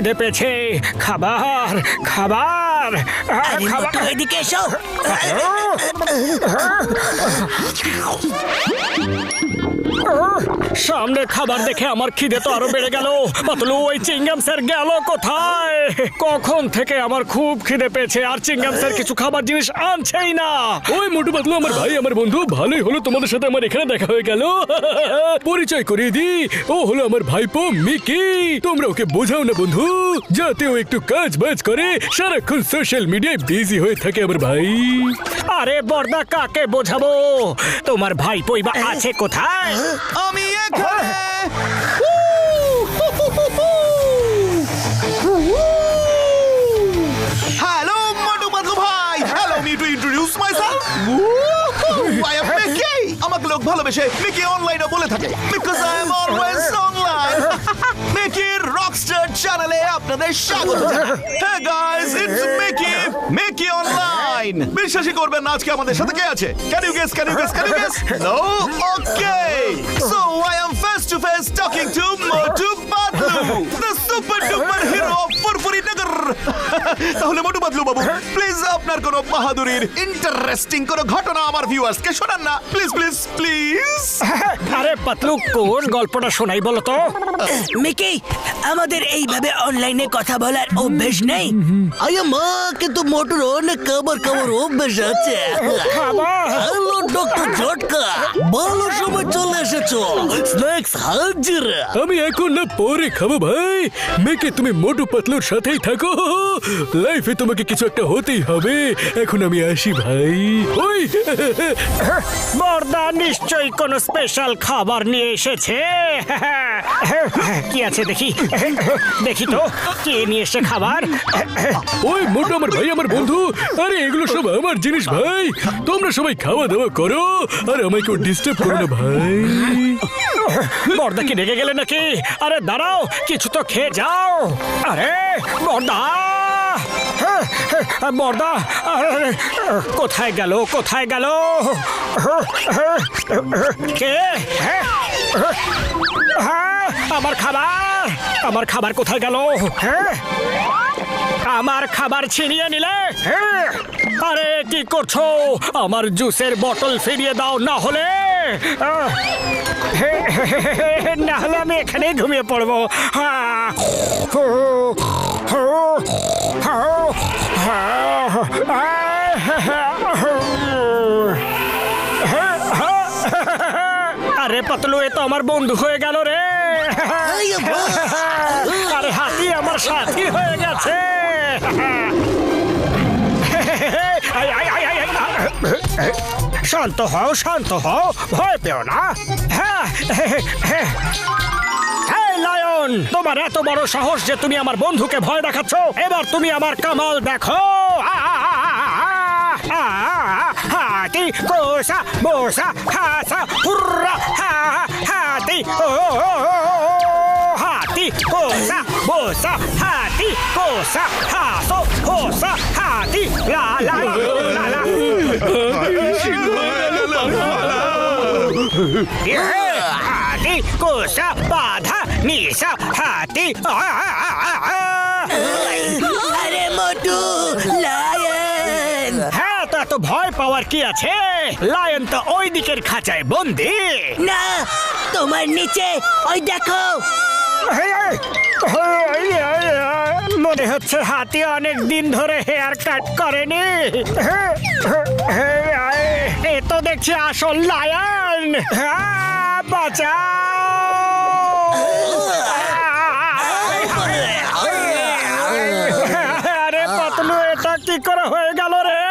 খিদে পেয়েছে। খাবার খাবার খাবার। এদিকে এসো। সামনে খাবার দেখে আমার খিদে তো আরো বেড়ে গেল। পাতলু, ওই চিংগাম স্যার গেল কোথায়? কখন থেকে আমার খুব খিদে পেয়েছে, আর চিংগাম স্যার কিছু খাবার জিনিস আনছেই না। ওই মোটু পাতলু আমার ভাই, আমার বন্ধু, ভালোই হলো তোমাদের সাথে আমার এখানে দেখা হয়ে গেল। পরিচয় করিয়ে দি, ও হলো আমার ভাইপো মিকি। তোমরা ওকে বোঝাও না বন্ধু, যাতে ও একটু কাজ বাজ করে, সারাক্ষণ সোশ্যাল মিডিয়ায় বিজি হয়ে থাকে আমার ভাই। আরে বর্দা, কাকে বোঝাবো? তোমার ভাইপোই বা আছে কোথায়? আমি এখানে। হ্যালো মোটু পাতলু ভাই। Hello me to introduce myself. I am Mickey. আমাকে লোক ভালোবেসে মিকি অনলাইনে বলে থাকে, because I am always online. মিকির রকস্টার চ্যানেলে আপনাদের স্বাগত। হ্যাঁ guys, it's Mickey, Mickey online. বিশ্বাসই করবেন না আজকে আমাদের সাথে কে আছে? Can you guess? Can you guess? Can you guess? No? Okay, so I am face to face talking to Motu Patlu, the super duper hero of ফুরফুরি নগর। তাহলে মোটু পাতলু বাবু, প্লিজ আপনার কোনো বাহাদুরির ইন্টারেস্টিং কোনো ঘটনা আমার ভিউয়ার্সকে শোনান না, প্লিজ প্লিজ প্লিজ। আরে পাতলু, কোন গল্পটা শোনাই বলো তো? মিকি, আমাদের এইভাবে অনলাইনে কথা বলার অভ্যেস নেই। আয়া মা, কিন্তু মোটুর অনেক খাবার খাবার অভ্যেস আছে। হ্যালো ডক্টর ঝটকা, ভালো সময় চলে এসেছো। স্ন্যাক্স হাজির। আমি এখন না পরে খাবো ভাই। মেকে তুমি মোটু পাতলুর সাথেই থাকো, লাইফে তোমাকে কিছু একটা হতেই হবে। এখন আমি আসি ভাই। ওই বর্দা নিশ্চয়ই কোনো স্পেশাল খাবার নিয়ে এসেছে। কি আছে দেখি, দেখি তো কে নিয়ে এসে খাবার। ওই মোটু আমার ভাই, আমার বন্ধু। আরে এগুলো সব আমার জিনিস ভাই, তোমরা সবাই খাওয়া দাওয়া করো আর আমাকে ডিস্টার্ব করো না ভাই। বর্দা কি রেগে গেলে নাকি? আরে দাঁড়াও, কিছু তো খেয়ে যাও। আরে বর্দা, বর্দা কোথায় গেল, কোথায় গেল? কে? আমার খাবার, আমার খাবার কোথায় গেল? আমার খাবার ছিনিয়ে নিলে? আরে কি করছো? আমার জুসের বোতল ফিরিয়ে দাও, না হলে না হলে আমি এখানেই ঘুমিয়ে পড়বো। আরে পাতলু, এ তো আমার বন্ধু হয়ে গেল রে। আরে হাতি আমার সাথী হয়ে গেছে। শান্ত হও, শান্ত হও, ভয় পেও না। লায়ন, তোমার এত বড় সাহস যে তুমি আমার বন্ধুকে ভয় দেখাচ্ছ? এবার তুমি আমার কামাল দেখো। হাতি কোসা বোসা হাসা হুররা, হাতি হাতি কোসা বোসা, হাতি কোসা হাসো হোসা, হাতি লা লা লা লা। হাতি কোসা বাধা নিশা, হাতি। আরে মোটু, লায়ন। হ্যাঁ, তা তো ভয় পাওয়ার কি আছে? লায়ন তো ওই দিকের খাঁচায় বন্দি। না, তোমার নিচে ওই দেখো। মনে হচ্ছে হাতি অনেক দিন ধরে হেয়ার কাট করেনি। এ তো দেখছি আসল লায়ন। বাঁচাও। আরে পাতলু, এটা কি করে হয়ে গেল রে?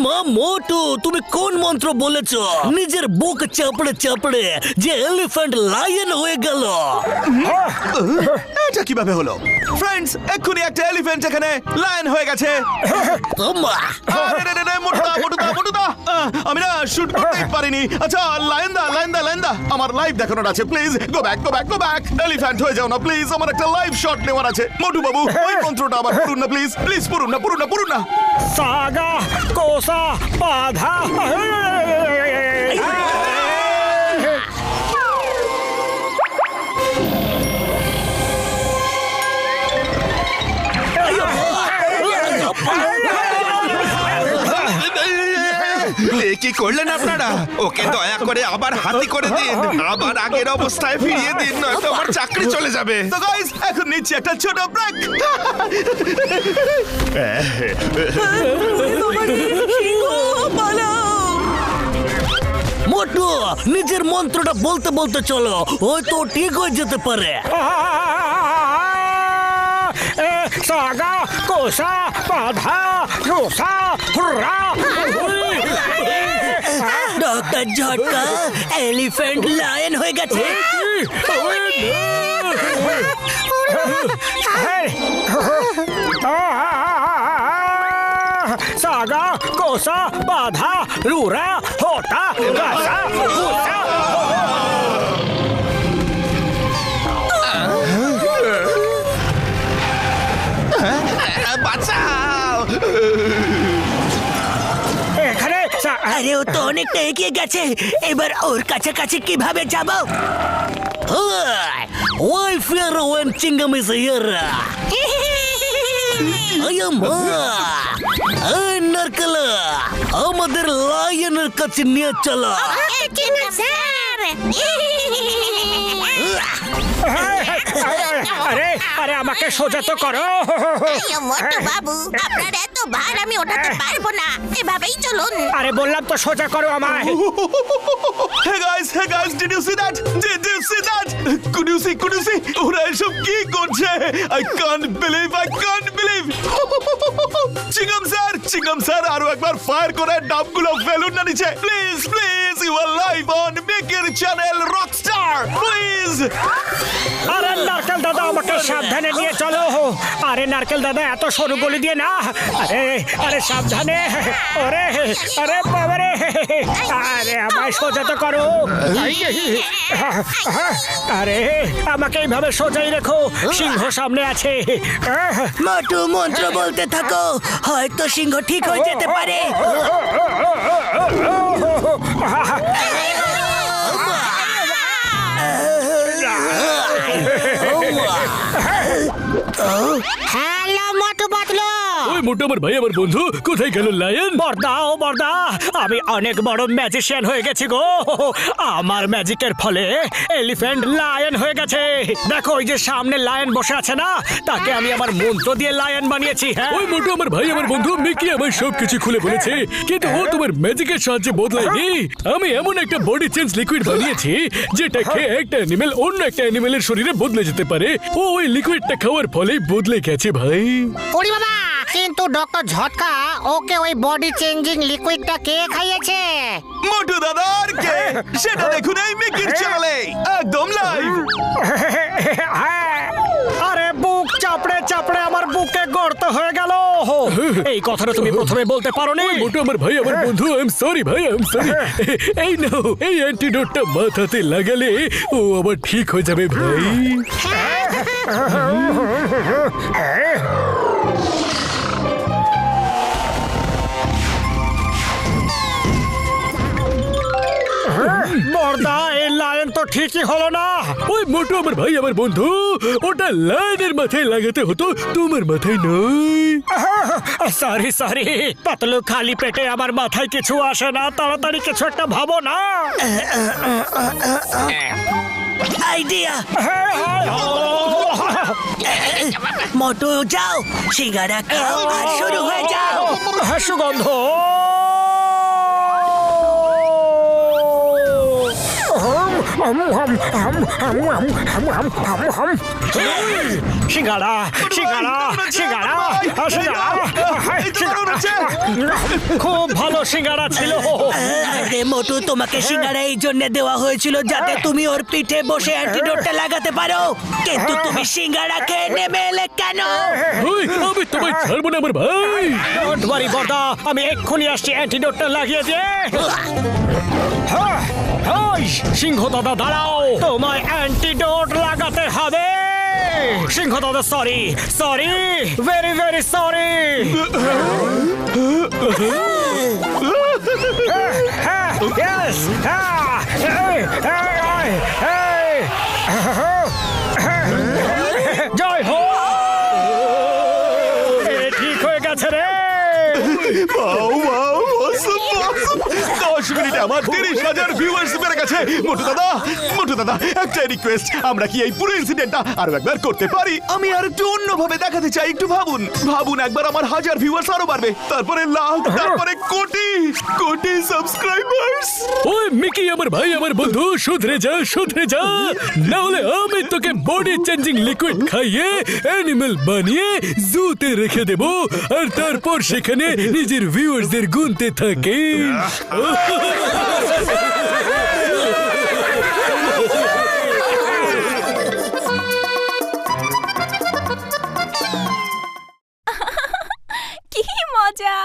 মা মোটু, তুমি কোন মন্ত্র বলেছ? নিজের বুক চাপড়ে চাপড়ে যে এলিফ্যান্ট লায়ন হয়ে গেল। এটা কিভাবে হলো? ফ্রেন্ডস, এক্ষুনি একটা এলিফ্যান্ট এখানে লায়ন হয়ে গেছে। আমি না শুট করতেই পারিনি। আচ্ছা লায়নদা, লায়নদা, লায়নদা, আমার লাইভ দেখানোর আছে, please go back, go back, go back. Elephant হয়ে যাও না প্লিজ, আমার একটা লাইভ শট নেওয়ার আছে। মোটু বাবু, ওই মন্ত্রটা আবার পড়ুন না প্লিজ, প্লিজ পড়ুন না, পড়ুন না, পড়ুন না। সাগা কোসা বাধা। এ কি করলেন আপনারা? ওকে দয়া করে আবার হাতি করে দিন, আবার আগের অবস্থায় ফিরিয়ে দিন, নয়তো আমার চাকরি চলে যাবে। তো গাইস, এখন নিচ্ছি একটা ছোট ব্রেক। মোটু নিজের মন্ত্রটা বলতে বলতে চলো, হয়তো ঠিক হয়ে যেতে পারে। সাগা কোসা বাধা রোসা হুররা। ডক্টর ঝটকা এলিফ্যান্ট লায়ন হয়ে গেছে। সাগা কোসা বাধা রুরা হোটা গাসা হুসা। বাঁচাও! এখানে আরে ও তো অনেকটা এগিয়ে গেছে, এবার ওর কাছাকাছি কিভাবে যাব? ওই ফিয়ার ওয়েন চিংগাম ইজ হিয়ার। নারকেল আমাদের লায়নের কাছে নিয়ে চলো। আরে আরে আমাকে সোজা তো করো। মোটু বাবু, আপনার এত ভার আমি ওঠাতে পারবো না, এভাবেই চলুন। আরে বললাম তো সোজা করো আমায়। Hey guys, did you see that? Did you see that? Could you see? ওরা এসব কি করছে? I can't believe. চিংগাম স্যার, আরো একবার ফায়ার করে ডাবগুলো ফেলুন না নিচে। Please, you are live on Mickeyর চ্যানেল রকস্টার, প্লিজ। আরে নারকেল দাদা, আমাকে সাবধানে নিয়ে চলো। আরে নারকেল দাদা, এত সরু গলি দিয়ে না। আরে সাবধানে। আরে বাবারে, আরে আমায় সোজা তো করো। আরে আমাকে এইভাবে সোজাই রেখো, সিংহ সামনে আছে। মোটু মন্ত্র বলতে থাকো, হয়তো সিংহ ঠিক হয়ে যেতে পারে। হ্যালো মোটু পাতলু। ওই মোটু আমার ভাই, আমার বন্ধু, কোথায় গেল লায়ন? বর্দা, ও বর্দা, আমি অনেক বড় ম্যাজিশিয়ান হয়ে গেছি গো। আমার ম্যাজিকের ফলে এলিফ্যান্ট লায়ন হয়ে গেছে। দেখো ওই যে সামনে লায়ন বসে আছে না, তাকে আমি আমার মন্ত্র দিয়ে লায়ন বানিয়েছি। হ্যাঁ, ওই মোটু আমার ভাই, আমার বন্ধু মিকি আমার সবকিছু খুলে বলেছে, কিন্তু ও তোমার ম্যাজিকের সাহায্যে বদলায়নি। আমি এমন একটা বডি চেঞ্জ লিকুইড বানিয়েছি যেটা খেয়ে একটা অ্যানিমেল অন্য একটা অ্যানিমেলের শরীরে বদলে যেতে পারে। ও ওই লিকুইডটা খাওয়ার ফলেই বদলে গেছে ভাই। ওরে বাবা, কিন্তু ডক্টর ঝটকা ওকে ওই বডি চেঞ্জিং লিকুইডটা কে খাইয়েছে? মোটু দাদা আর কে, সেটা দেখুন এই মিকির চ্যানেলে একদম লাইভ। আরে বুক চাপড়ে চাপড়ে আমার বুকে গর্ত হয়ে গেল। এই কথাটা তুমি প্রথমে বলতে পারোনি। ওই মোটু আমার ভাই, আমার বন্ধু, আই এম সরি ভাই, আই এম সরি। এই নাও, এই অ্যান্টিডোটটা মাথাতে লাগালে ও আবার ঠিক হয়ে যাবে ভাই। বর্দা, এই লায়ন তো ঠিকই হলো না। ওই মোটু আমার ভাই, আমার বন্ধু, ওটা লায়নের মাথায় লাগাতে হতো, তোমার মাথায় নয়। সরি পাতলু, খালি পেটে আমার মাথায় কিছু আসে না। তাড়াতাড়ি কিছু একটা ভাবো না। আইডিয়া। মোটু যাও, সিঙ্গারা খাও আর শুরু হয়ে যাও। সুগন্ধ। সিঙ্গারা সিঙ্গারা সিঙ্গারা খুব ভালো সিঙ্গারা ছিল। আরে মোটু, তোমাকে সিঙ্গারা এই জন্য দেওয়া হয়েছিল যাতে তুমি ওর পিঠে বসে অ্যান্টিডোটটা লাগাতে পারো, কিন্তু তুমি সিঙ্গারা খেয়ে নেমে এলে কেন? ওই, আমি তোমায় ছাড়বো না আমার ভাই। ডোন্ট ওয়ারি বর্দা, আমি এক্ষুনি আসছি অ্যান্টিডোটটা লাগিয়ে দিয়ে। সিংহ দাদা দাঁড়াও, তোমায় অ্যান্টিডোট লাগাতে হবে। সিংহ দাদা, সরি ভেরি সরি। জয় হো, ঠিক হয়ে গেছে রে। Wow, awesome! 10 মিনিটে আমার 30,000 ভিউয়ার্স বেড়ে গেছে। মোটু দাদা একটা রিকোয়েস্ট, আমরা কি এই পুরো ইনসিডেন্টটা আরো একবার করতে পারি? আমি আর একটু অন্যভাবে দেখাতে চাই। একটু ভাবুন একবার আমার 1000 ভিউয়ার্স আরো বাড়বে, তারপরে লাখ, তারপরে কোটি সাবস্ক্রাইবার্স। ওই মিকি আমার ভাই আমার বন্ধু, শুধরে যা, না হলে আমি তোকে বডি চেঞ্জিং লিকুইড খাইয়ে অ্যানিমাল বানিয়ে জুতে রেখে দেব, আর তারপর সেখানে নিজের ভিউয়ার্সদের গুনতে থাকে। কি মজা।